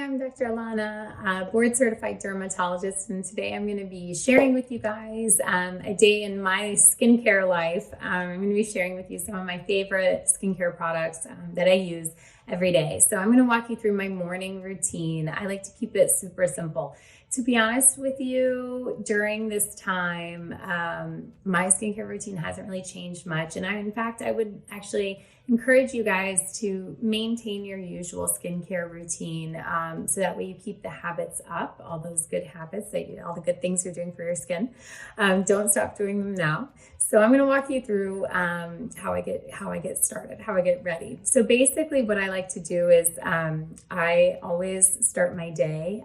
Hi, I'm Dr. لانا, a board certified dermatologist, and today I'm going to be sharing with you guys a day in my skincare life. I'm going to be sharing with you some of my favorite skincare products that I use every day. So I'm going to walk you through my morning routine. I like to keep it super simple. To be honest with you, during this time, my skincare routine hasn't really changed much. And in fact, I would actually encourage you guys to maintain your usual skincare routine so that way you keep the habits up, all those good habits, all the good things you're doing for your skin. Don't stop doing them now. So I'm going to walk you through how I get started, how I get ready. So basically what I like to do is I always start my day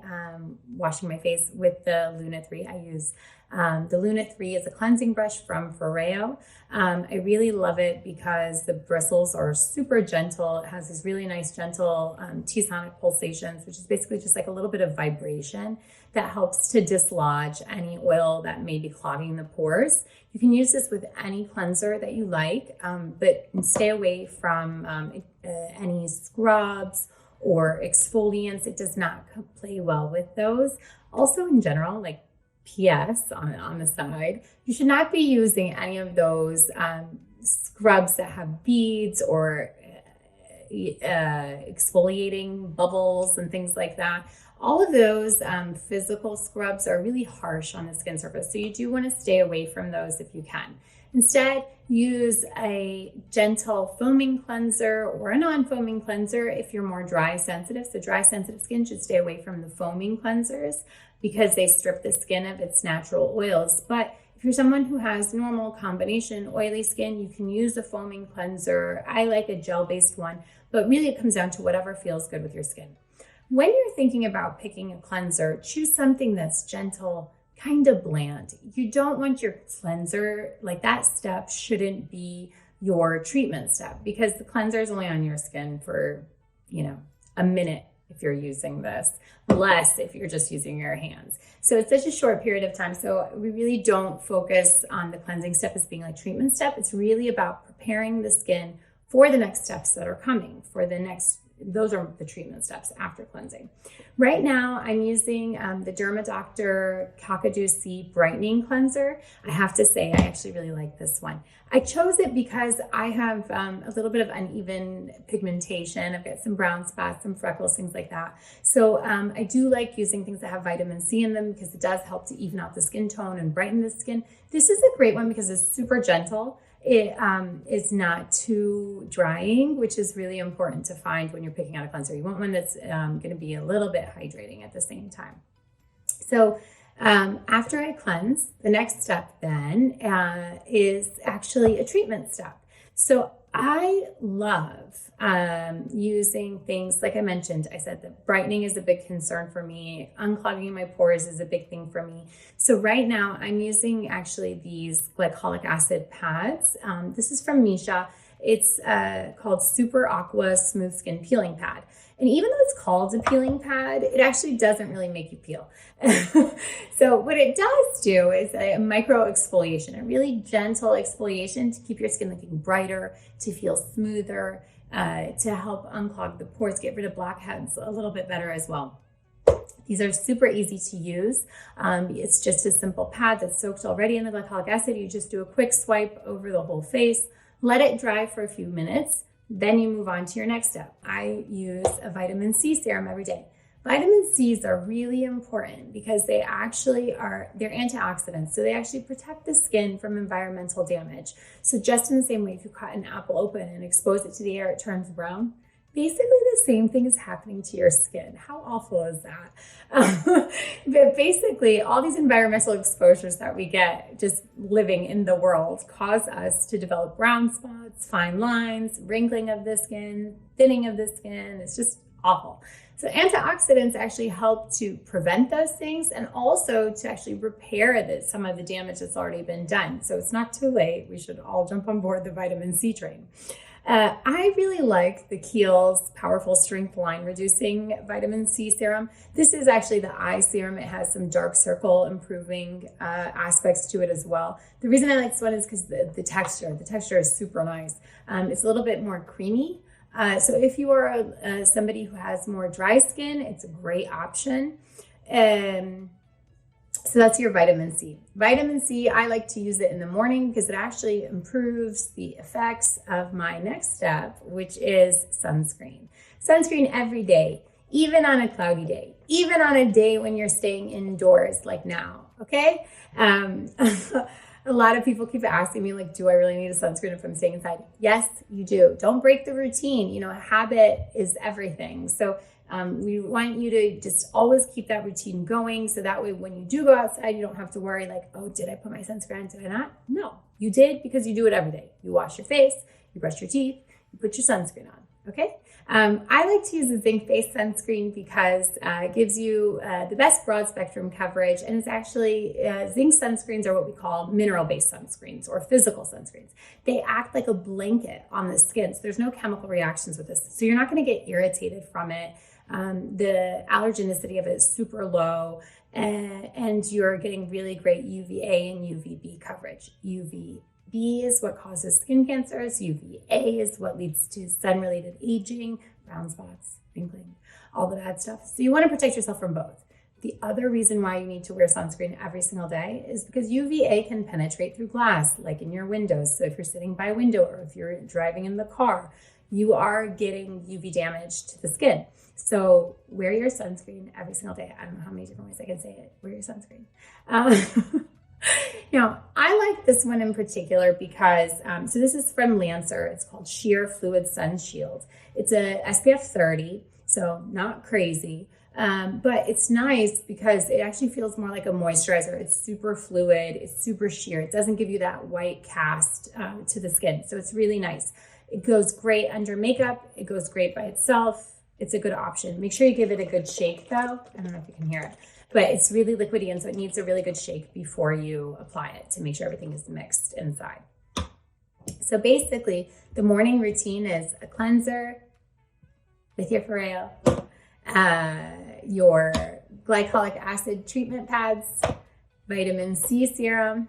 washing my face with the Luna 3. I use the Luna 3 is a cleansing brush from Foreo. I really love it because the bristles are super gentle. It has these really nice gentle T-sonic pulsations, which is basically just like a little bit of vibration that helps to dislodge any oil that may be clogging the pores. You can use this with any cleanser that you like, but stay away from any scrubs or exfoliants. It does not play well with those. Also in general, like PS on the side, you should not be using any of those scrubs that have beads or exfoliating bubbles and things like that. All of those physical scrubs are really harsh on the skin surface, so you do want to stay away from those if you can. Instead, use a gentle foaming cleanser or a non-foaming cleanser if you're more dry sensitive. So dry sensitive skin should stay away from the foaming cleansers because they strip the skin of its natural oils. But if you're someone who has normal combination oily skin, you can use a foaming cleanser. I like a gel-based one, but really it comes down to whatever feels good with your skin. When you're thinking about picking a cleanser, choose something that's gentle, kind of bland. You don't want your cleanser, like that step shouldn't be your treatment step because the cleanser is only on your skin for, a minute if you're using this, less if you're just using your hands. So it's such a short period of time. So we really don't focus on the cleansing step as being like treatment step. It's really about preparing the skin for the next steps that are coming, those are the treatment steps after cleansing. Right now, I'm using the DermaDoctor Kakadu C Brightening Cleanser. I have to say, I actually really like this one. I chose it because I have a little bit of uneven pigmentation. I've got some brown spots, some freckles, things like that. So I do like using things that have vitamin C in them because it does help to even out the skin tone and brighten the skin. This is a great one because it's super gentle. It is not too drying, which is really important to find when you're picking out a cleanser. You want one that's going to be a little bit hydrating at the same time. So after I cleanse, the next step then is actually a treatment step. So I love using things, like I mentioned, I said that brightening is a big concern for me. Unclogging my pores is a big thing for me. So right now I'm using actually these glycolic acid pads. This is from Misha. It's called Super Aqua Smooth Skin Peeling Pad. And even though it's called a peeling pad, it actually doesn't really make you peel. So what it does do is a micro exfoliation, a really gentle exfoliation to keep your skin looking brighter, to feel smoother, to help unclog the pores, get rid of blackheads a little bit better as well. These are super easy to use. It's just a simple pad that's soaked already in the glycolic acid. You just do a quick swipe over the whole face, let it dry for a few minutes. Then you move on to your next step. I use a vitamin C serum every day. Vitamin C's are really important because they're antioxidants. So they actually protect the skin from environmental damage. So just in the same way, if you cut an apple open and expose it to the air, it turns brown. Basically the same thing is happening to your skin. How awful is that? But basically all these environmental exposures that we get just living in the world cause us to develop brown spots, fine lines, wrinkling of the skin, thinning of the skin. It's just awful. So antioxidants actually help to prevent those things and also to actually repair some of the damage that's already been done. So it's not too late. We should all jump on board the vitamin C train. I really like the Kiehl's Powerful Strength Line Reducing Vitamin C Serum. This is actually the eye serum. It has some dark circle improving aspects to it as well. The reason I like this one is because the texture is super nice. It's a little bit more creamy. So if you are somebody who has more dry skin, it's a great option. So that's your vitamin C. Vitamin C, I like to use it in the morning because it actually improves the effects of my next step, which is sunscreen. Sunscreen every day, even on a cloudy day, even on a day when you're staying indoors like now, okay? A lot of people keep asking me, like, do I really need a sunscreen if I'm staying inside? Yes, you do. Don't break the routine. You know, habit is everything. So we want you to just always keep that routine going. So that way, when you do go outside, you don't have to worry like, oh, did I put my sunscreen on? Did I not? No, you did, because you do it every day. You wash your face, you brush your teeth, you put your sunscreen on. Okay. I like to use a zinc-based sunscreen because it gives you the best broad spectrum coverage. And it's actually, zinc sunscreens are what we call mineral-based sunscreens or physical sunscreens. They act like a blanket on the skin. So there's no chemical reactions with this. So you're not going to get irritated from it. The allergenicity of it is super low, and you're getting really great UVA and UVB coverage. UVB is what causes skin cancers. UVA is what leads to sun-related aging, brown spots, wrinkling, all the bad stuff. So you want to protect yourself from both. The other reason why you need to wear sunscreen every single day is because UVA can penetrate through glass, like in your windows. So if you're sitting by a window or if you're driving in the car, you are getting UV damage to the skin. So wear your sunscreen every single day. I don't know how many different ways I can say it. Wear your sunscreen. Now, I like this one in particular because, so this is from Lancer. It's called Sheer Fluid Sun Shield. It's a SPF 30, so not crazy, but it's nice because it actually feels more like a moisturizer. It's super fluid. It's super sheer. It doesn't give you that white cast to the skin. So it's really nice. It goes great under makeup. It goes great by itself. It's a good option. Make sure you give it a good shake though. I don't know if you can hear it, but it's really liquidy, and so it needs a really good shake before you apply it to make sure everything is mixed inside. So basically, the morning routine is a cleanser with your Foreo, your glycolic acid treatment pads, vitamin C serum,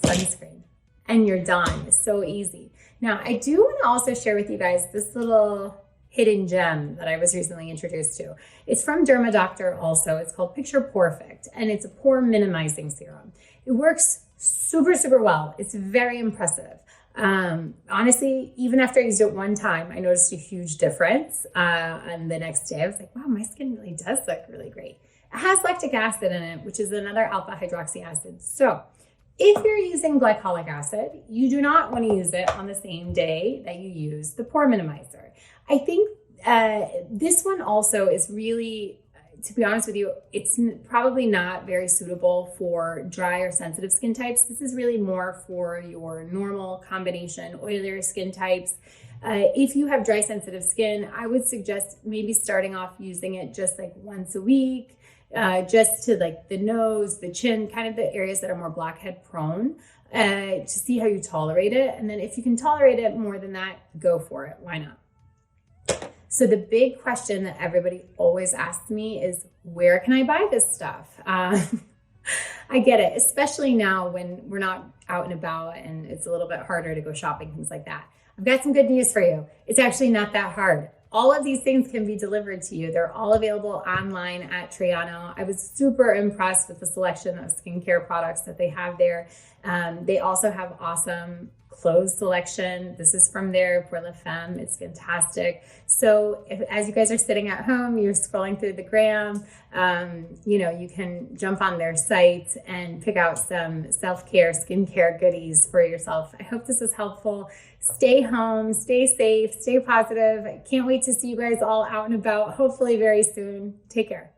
sunscreen, and you're done. It's so easy. Now, I do want to also share with you guys this little hidden gem that I was recently introduced to. It's from Dermadoctor also. It's called Picture Perfect, and it's a pore minimizing serum. It works super, super well. It's very impressive. Honestly, even after I used it one time, I noticed a huge difference. And the next day I was like, wow, my skin really does look really great. It has lactic acid in it, which is another alpha hydroxy acid. So if you're using glycolic acid, you do not want to use it on the same day that you use the pore minimizer. I think this one also is really, to be honest with you, it's probably not very suitable for dry or sensitive skin types. This is really more for your normal combination oilier skin types. If you have dry sensitive skin, I would suggest maybe starting off using it just like once a week, just to like the nose, the chin, kind of the areas that are more blackhead prone, to see how you tolerate it. And then if you can tolerate it more than that, go for it. Why not? So the big question that everybody always asks me is, where can I buy this stuff? I get it, especially now when we're not out and about and it's a little bit harder to go shopping, things like that. I've got some good news for you. It's actually not that hard. All of these things can be delivered to you. They're all available online at Tryano. I was super impressed with the selection of skincare products that they have there. They also have awesome clothes selection. This is from there, Pour La Femme. It's fantastic. So as you guys are sitting at home, you're scrolling through the gram, you can jump on their site and pick out some self-care, skincare goodies for yourself. I hope this was helpful. Stay home, stay safe, stay positive. I can't wait to see you guys all out and about, hopefully very soon. Take care.